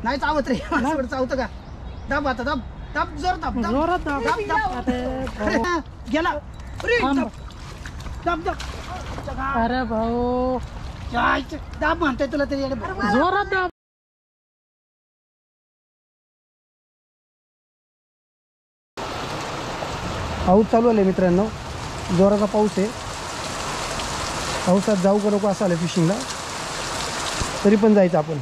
नाही चावत रे, चावतं का? दाब आता, दाब दाब, जोर दाब, जोरात दाब, गेला. दाब दाब. अरे भाऊ दाब म्हणताय तुला तरी जोरात दाब. पाऊस चालू आहे मित्रांनो, जोराचा पाऊस आहे. पावसात जाऊ का नको असं आलं फिशिंगला, तरी पण जायचं आपण.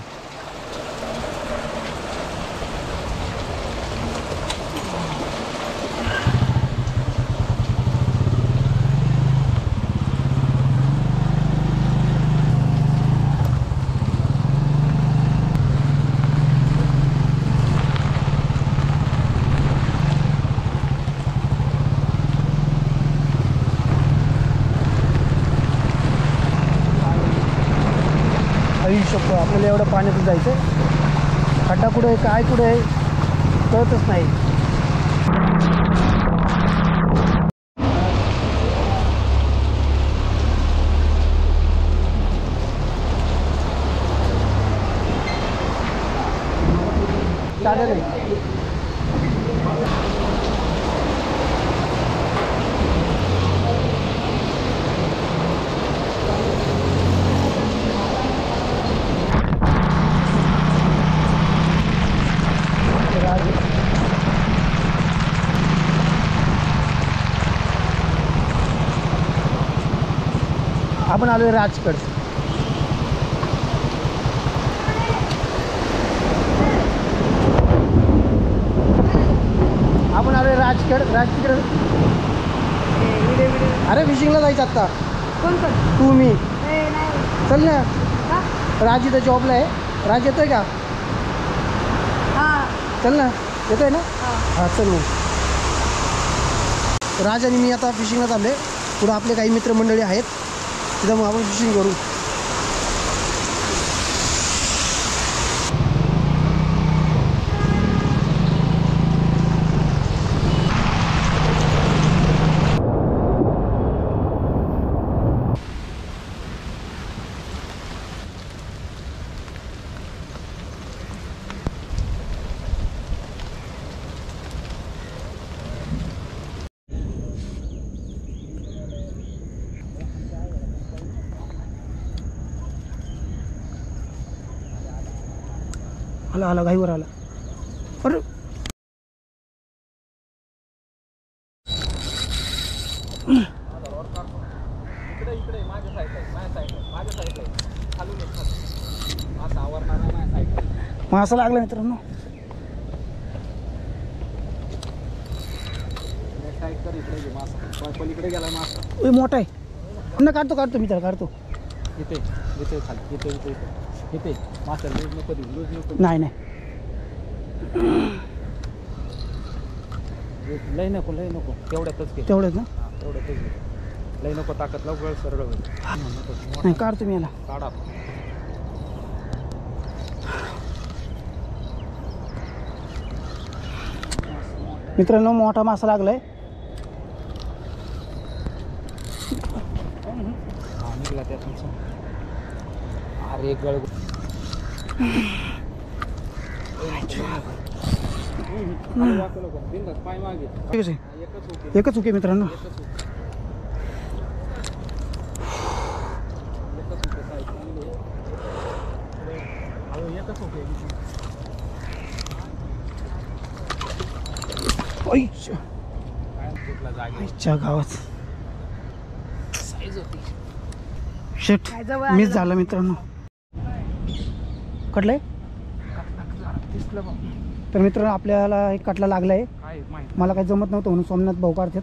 शकतो आपल्याला एवढं पाण्यातून जायचं, खड्डा कुठे आहे काय कुठे आहे कळतच नाही. चालेल आपण आलोय राजगड. आपण आलोय राजगड. अरे फिशिंगला जायचं आता. तू मी चल ना. राज इथं जॉबला आहे. राज येतोय का? चल ना. येतोय ना? हां चल मग. राज आणि मी आता फिशिंगला चाललोय. पुढं आपले काही मित्रमंडळी आहेत, तिथं मग आपण फिशिंग करू. आला आला घाईवर आला. अरे मासा लागला मित्रांनो. मोठा आहे ना. काढतो मी त्याला काढतो. नाही लय नको तेवढ्यातच तेवढंच ना. लय नको ताकद लवकर सरळ होईल. नाही काढतो मी याला. काढा मित्रांनो, मोठा मासा लागलाय. निघला त्यातून. अरे गळ पाय मागे एकच ओके मित्रांनो. गावात शेट मिस झालं मित्रांनो. कटलंय तर मित्रांनो आपल्याला एक कटला लागलाय. मला काही जमत नव्हतं म्हणून सोमनाथ भाऊ काढतात.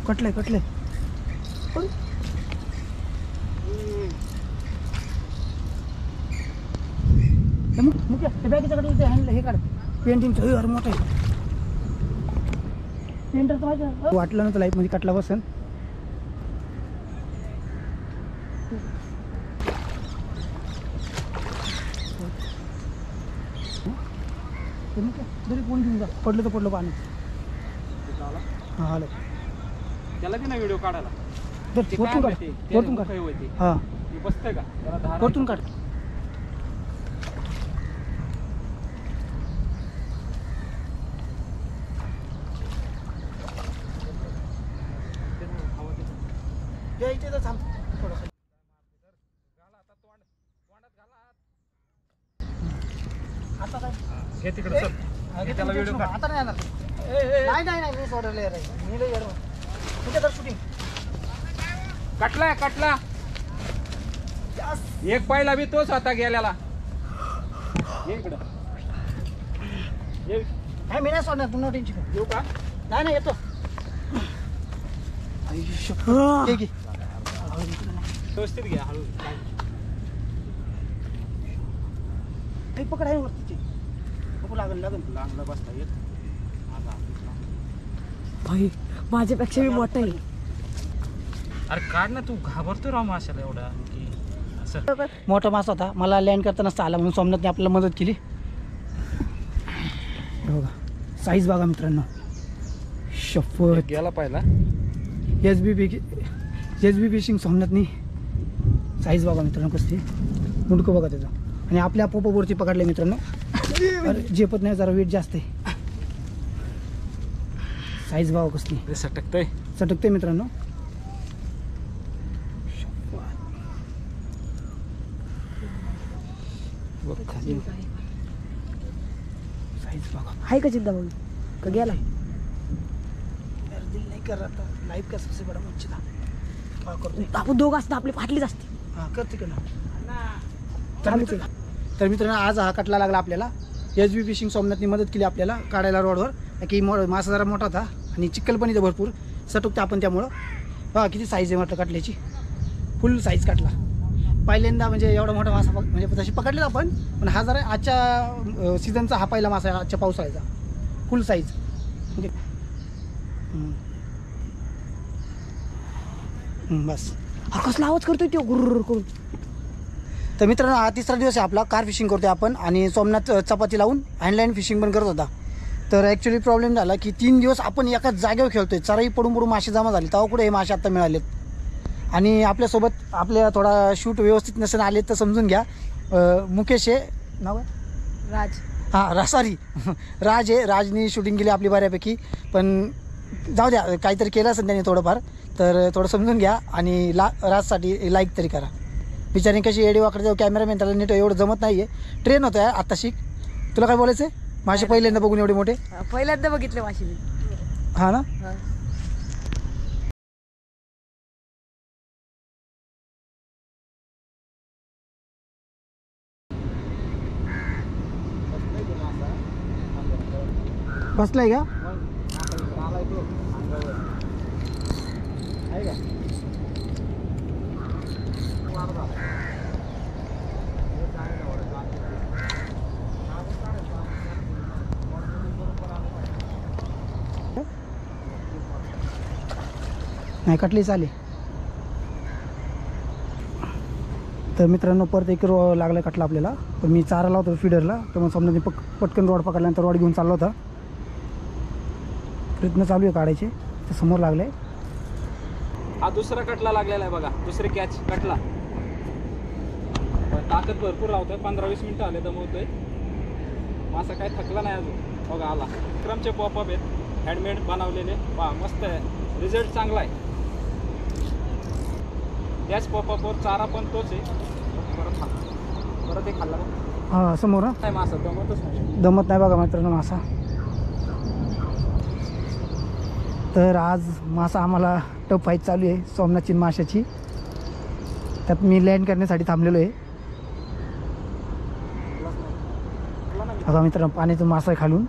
कटलंय बॅगेच्याकडे हे काढ. पेंटिंगचं मोठं आहे. वाटलं नव्हतं लाईफ मध्ये कटला बसन. तरी कोण घेऊन जा, पडलं तर पडलं पाणी. हां आलं त्याला बी ना व्हिडिओ काढायला. तर ते काय वरतून काढ, माहिती, ते वरतून काढ. मुखही होती. हां ती बसतंय का त्याला धार वरतून काढ. इथे तर थांब थोडंसं. आता काय हे तिकडे चल. हे त्याला व्हिडिओ काढ. आता नाही येणार. नाही नाही नाही मी सोडलं यार, मी लय यार कुठे तर शूटिंग. कटला कटला. एक पहिला बी तोच होता गेल्याला. ये इकडं. ये नाही मी नाही सोडणार, पुन्हा टेन्शन घेऊ. येऊ का? नाही नाही येतो. ठीक आहे. व्यवस्थित घ्या हळू. काही पकड आहे वरती. बघू लागेल लागेल. लागला बसता येत. भाई माझ्यापेक्षा मी मोठा आहे. अरे काढ ना, तू घाबरतो राव माशाला एवढा की असं. मोठा मासा होता, मला लँड करताना आला म्हणून सोमनाथने आपल्याला मदत केली. बघा साईज बघा मित्रांनो. शपथ गेला पहिला. एस बी फिशिंग सोमनाथनी. साईज बघा मित्रांनो कसली. मुंडकं बघा त्याचं. आणि आपल्या पोपोवरती पकडले मित्रांनो. अरे झेपत नाही, जरा वेट जास्त आहे. साईज बघा कसली. सटकतंय. चटकते मित्रांनो. साईज बघा. आहे का चिंता मग का गेला? दिल नाही कर आता. लाईफ का सबसे बडा मच्छी था. आपण दोघं असतं आपली फाटलीच असते. हां करते का ना. तर मित्रांनो आज हा कटला लागला आपल्याला. एस बी फिशिंग सोमनाथनी मदत केली आपल्याला काढायला रोडवर. की मासा जरा मोठा होता आणि चिखल पण इथं भरपूर सटकते आपण, त्यामुळं बघा किती साईज आहे म्हटलं कटल्याची. फुल साईज काटला पहिल्यांदा. म्हणजे एवढा मोठा मासा म्हणजे तशी पकडलेला आपण, पण हा जरा आजच्या सीझनचा हा पहिला मासा आहे आजच्या पावसाळ्याचा. फुल साईज म्हणजे बस. हा कसला आवाज करतोय तो गुर्र करून. तर मित्रांनो हा तिसरा दिवस आहे आपला. कार फिशिंग करतोय आपण आणि सोमनाथ चपाती लावून हँडलाईन फिशिंग पण करत होता. तर ॲक्च्युली प्रॉब्लेम झाला की 3 दिवस आपण एकाच जागेवर खेळतोय. चराई पडून पडून मासे जमा झाले, तेव्हा कुठे हे मासे आत्ता मिळालेत. आणि आपल्यासोबत आपल्या थोडा शूट व्यवस्थित नसेल आले तर समजून घ्या. मुकेश आहे नाव आहे. राज. हां सॉरी राज आहे. राजनी शूटिंग केली आपली बऱ्यापैकी, पण जाऊ द्या काहीतरी केलं असेल त्याने थोडंफार. तर थोडं समजून घ्या आणि राजसाठी लाईक तरी करा. बिचारी कशी एडी वाकडे जाऊ कॅमेरामॅन, त्याला नीट एवढं जमत नाही आहे. ट्रेन होतं आहे आत्ता शिक. तुला काय बोलायचं आहे? मासे पहिल्यांदा बघून एवढे मोठे. पहिल्यांदा बघितले मासे मी. हां ना. बसलाय का? नाही कटली चाले. तर मित्रांनो परत एक लागला कटला आपल्याला. पण मी चारा लावतो फिडरला, तर मग समजा मी पटकन रॉड पकडल्यानंतर रॉड घेऊन चालला होता. प्रयत्न चालू आहे काढायचे. तर समोर लागले. हा दुसरा कटला लागलेला आहे बघा. दुसरे कॅच कटला. ताकद भरपूर राहतोय. 15-20 मिनिटं आले दमवतोय. मासा काय थकला नाही अजून. बघा आला. विक्रमचे पॉपअप आहेत, हँडमेड बनवलेले. वा मस्त आहे, रिझल्ट चांगला आहे. त्याच पॉपअपवर चारा पण तोच आहे. परत एक खाल्ला बघ. हां समोर. नाही मासा दमतच नाही. दमत नाही बघा मित्रांनो मासा. तर आज मासा आम्हाला टफ फाईट चालू आहे सोमनाथची माशाची. त्यात मी लँड करण्यासाठी थांबलेलो आहे. बघा मित्रांनो पाण्यातून मासा आहे खालून.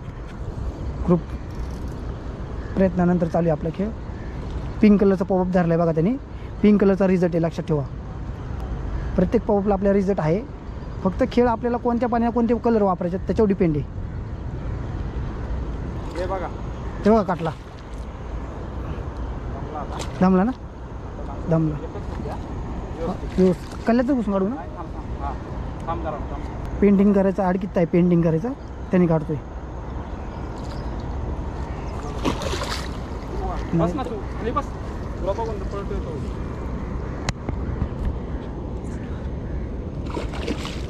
खूप प्रयत्नानंतर चालू आहे आपला खेळ. पिंक कलरचा पॉपअप धरला आहे बघा त्यांनी. पिंक कलरचा रिझल्ट आहे, लक्षात ठेवा. प्रत्येक पॉपअपला आपला रिझल्ट आहे. फक्त खेळ आपल्याला कोणत्या पाण्याला कोणते कलर वापरायचे त्याच्यावर डिपेंड आहे. हे बघा. हे बघा काटला. आता. दमला ना दमला एकच द्या. व्यवस्थित. व्यवस्थित कल्ल्याचं घुसून काढू ना नाही, थांब, थांब. हा. थांब जरा, थांब. पेंटिंग करायचं आडकीत आहे पेंटिंग करायचं त्याने काढतोय बस ना तू खाली बस. तुला बघून तर पळतोय तो.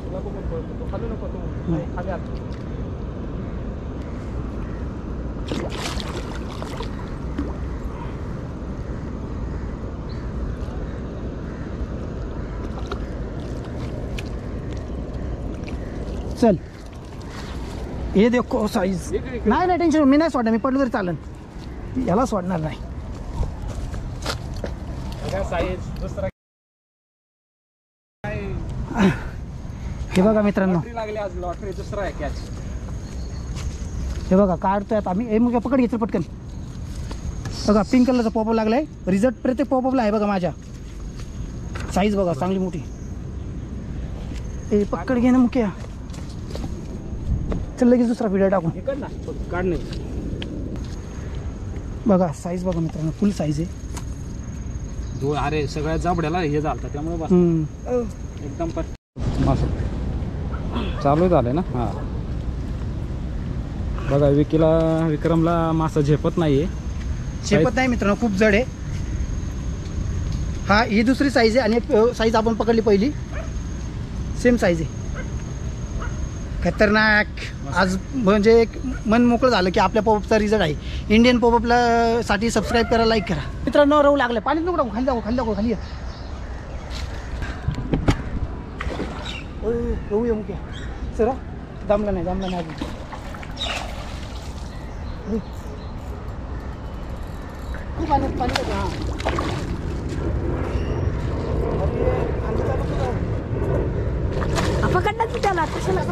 तुला बघून पळतोय तो. खाली नको तू. नाही, खाली आत. चल हे देखो साईज इकडे, इकडे. नाही नाही टेन्शन मी नाही सोडणार मी पडलो तरी चालन याला सोडणार नाही बघा साईज दुसरा काय हे बघा मित्रांनो लॉटरी लागली आज. लॉटरी दुसरा आहे कॅच. हे बघा काढतोय आता आम्ही हे मग पकड घेतो पटकन बघा पिंक कलरचा पॉपअप लागलाय रिझल्ट प्रत्येक पॉपअपला आहे बघा माझ्या साईज बघा चांगली मोठी हे पकड घे ना मुख्या चल लगेच दुसरा व्हिडिओ टाकून हे कर ना काढ नाही. बघा साईज बघा मित्रांनो फुल साईज आहे अरे सगळ्या जाबड्याला हे झालं त्यामुळे बस एकदम मस्त चालू झालंय ना. हा बघा विक्रमला मासा झेपत नाहीये. शेपत नाही मित्रांनो खूप जड आहे हा ही दुसरी साईज आहे आणि एक साईज आपण पकडली पहिली सेम साईज आहे खतरनाक आज म्हणजे एक मन मोकळं झालं की आपल्या पॉपअपचा रिझल्ट आहे इंडियन पॉपअपला साठी सबस्क्राईब करा लाईक करा मित्रांनो रहू लागलं पाणी नको टाकू खाली दाखव खाली रहू ये मुख्या सर दमला नाही अजून खूप पाणी हां पकडणार की त्याला कशाला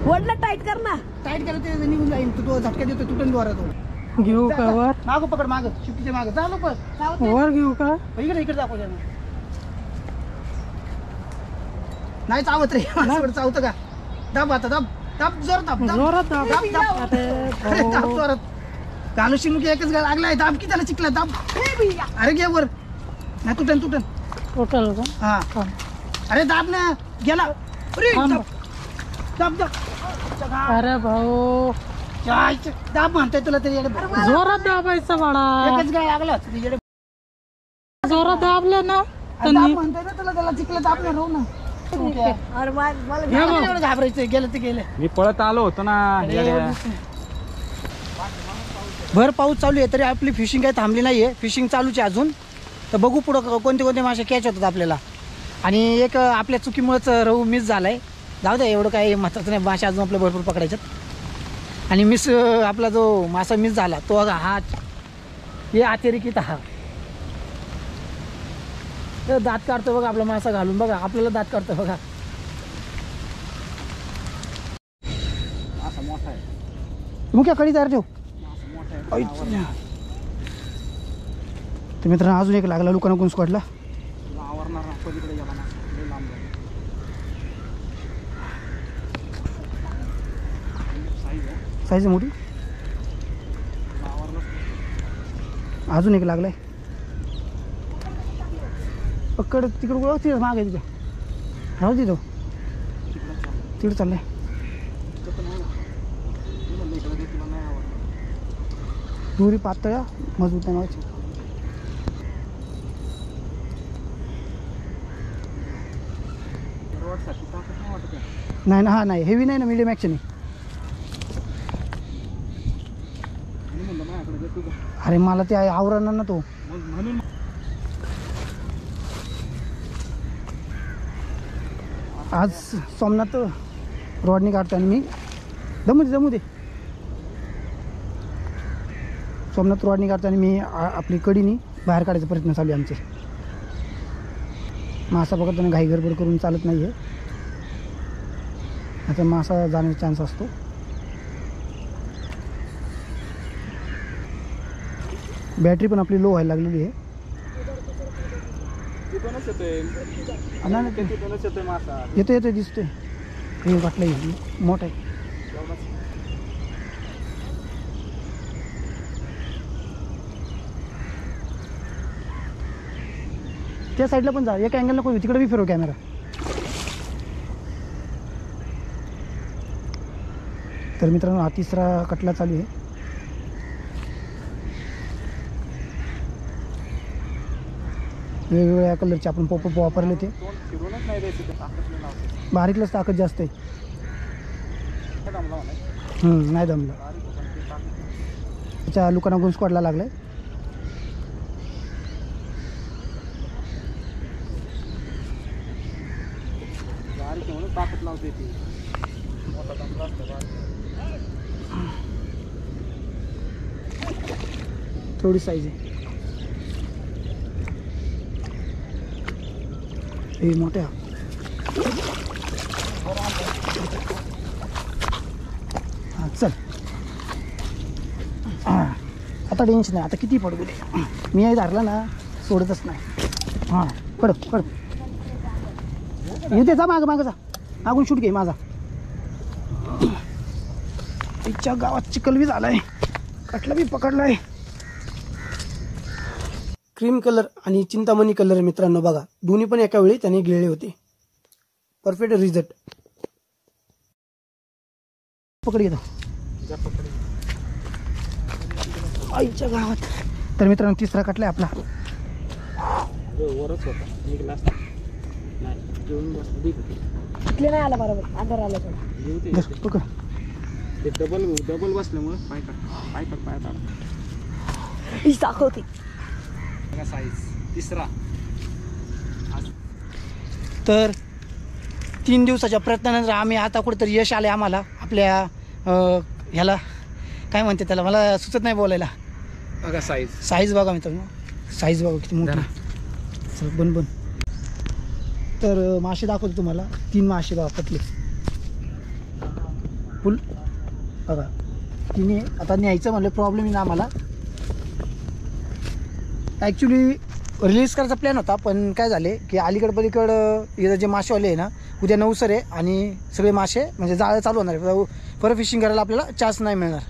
वडला टाईट कर ना टाईट केलं ते निघून जाईल तो झटका देतो तुटून द्वारा तो घेऊ का वर मागं पकड मागं शिफ्टीच्या मागं जा नको वर घेऊ का इकडे दाखव त्यांना नाही चावत रे चावतं का दाब आता दाब जोरात दाब जोरात कालूशी मुखी एकच लागलाय दाब की त्याला चिकला दाब अरे घे वर नाही तुटन टोटल का हा अरे दाब ना गेला अरे दाब अरे भाऊ दाब म्हणतोय तुला तरी जोरात दाबायचं बाळा एकच गाय लागला जोरात दाबलं ना म्हणतोय ना तुला त्याला चिकला दाब ना राहू ना एवढं घाबरायचं गेलं ते गेलं मी पळत आलो होतो ना. भर पाऊस चालू आहे तरी आपली फिशिंग काही थांबली नाहीये फिशिंग चालूच आहे अजून तर बघू पुढं कोणते मासे कॅच होतात आपल्याला आणि एक आपल्या चुकीमुळेच रहू मिस झालाय जाऊ द्या एवढं काही महत्वाचं नाही मासे अजून आपल्या भरपूर पकडायच्यात आणि मिस आपला जो मासा मिस झाला तो हा हे अतिरिक्त हा दात काढतो बघा आपला मासा घालून बघा आपल्याला दात काढतो बघा असा मोठा आहे. मुख्या कडी तयार ठेव असा मोठा आहे. तर मित्रांनो अजून एक लागला लुकाना स्क्वॉडला तुला आवरणार ना पलीकडे गेला ना लय लांब झाला. साईज आहे. साईज मोठी तुला आवरलं. अजून एक लागलाय पकड तिकडं ओळख माग आहे तुझ्या राहू दे तो तिकडं चाललाय दुरी पातळ्या मजबूत नावाची नाही ना हा नाही हेवी नाही ना मीडियम ॲक्शन आहे अरे मला ते आवरणार ना तो म्हणून आज सोमनाथ रॉडनी काढतो आणि मी जमू दे सोमनाथ रॉडनी काढतो आणि मी आपली कडीनी बाहेर काढायचा प्रयत्न चालू आहे आमचे मासा पकडताना घाई गडबड करून चालत नाही आहे आता मासा जाण्याचा चान्स असतो बॅटरी पण आपली लो व्हायला लागलेली आहे तिथूनच येतोय. तिथूनच येतोय मासा. येतोय दिसतोय हे वाटलं मोठा आहे त्या साईडला पण जा, एक अँगल नको तिकडे बी फिरव कॅमेरा. तर मित्रांनो हा तिसरा कटला चालू आहे. वेगवेगळ्या कलरचे आपण पॉपअप वापरले ते. तोंड फिरूनच नाही द्यायचं, ते ताकदलं लावते. बारीकलाच ताकद जास्त आहे. दमला नाही. नाही दमलं. बारीक होतं ते ताकद. त्याच्या लुकांना गुण स्क्वॉडला लागलाय. बारीक म्हणून ताकद लावते ती. मोठा दमला असतं बारीक. थोडी साईज आहे. हे मोठ्या. हां चल. आता टेन्शन नाही, आता किती पडू दे. मी आहे धरला ना सोडतच नाही. हां पड पड. येऊ दे, जा मागं मागं जा. मागून शूट घे माझा. तिच्या गावात चिखल बी झालाय, कटला बी पकडलाय. क्रीम कलर आणि चिंतामणी कलर मित्रांनो बघा, दोन्ही पण एका वेळी त्याने गिळले होते. Perfect result. पकड येतो आईच्या गावात. तर मित्रांनो तिसरा कटलाय आपला. वरच होता, निघला असता नाही. घेऊन बसतो इथले नाही आला बरोबर, अंधार आला थोडा. धर, पकड. ते डबल बसल्यामुळे पाय काढ. हीच दाखवते. साईज तिसरा. तर 3 दिवसाच्या प्रयत्नानंतर आम्ही आता कुठेतरी यश आले आम्हाला. आपल्या ह्याला काय म्हणते त्याला, मला सुचत नाही बोलायला. बघा साईज बघा मित्रांनो, साईज बघा किती मोठी. चल बन. तर मासे दाखवतो तुम्हाला. 3 मासे बघा पटले फुल बघा. तिने आता न्यायचं म्हणलं प्रॉब्लेम आहे ना आम्हाला. ॲक्च्युली रिलीज करायचा प्लॅन होता, पण काय झाले की अलीकडं पलीकडं इथं जे मासेवाले आहे ना, उद्या 9 आहे आणि सगळे मासे म्हणजे जाळं चालू होणार आहे. परत फिशिंग करायला आपल्याला चान्स नाही मिळणार.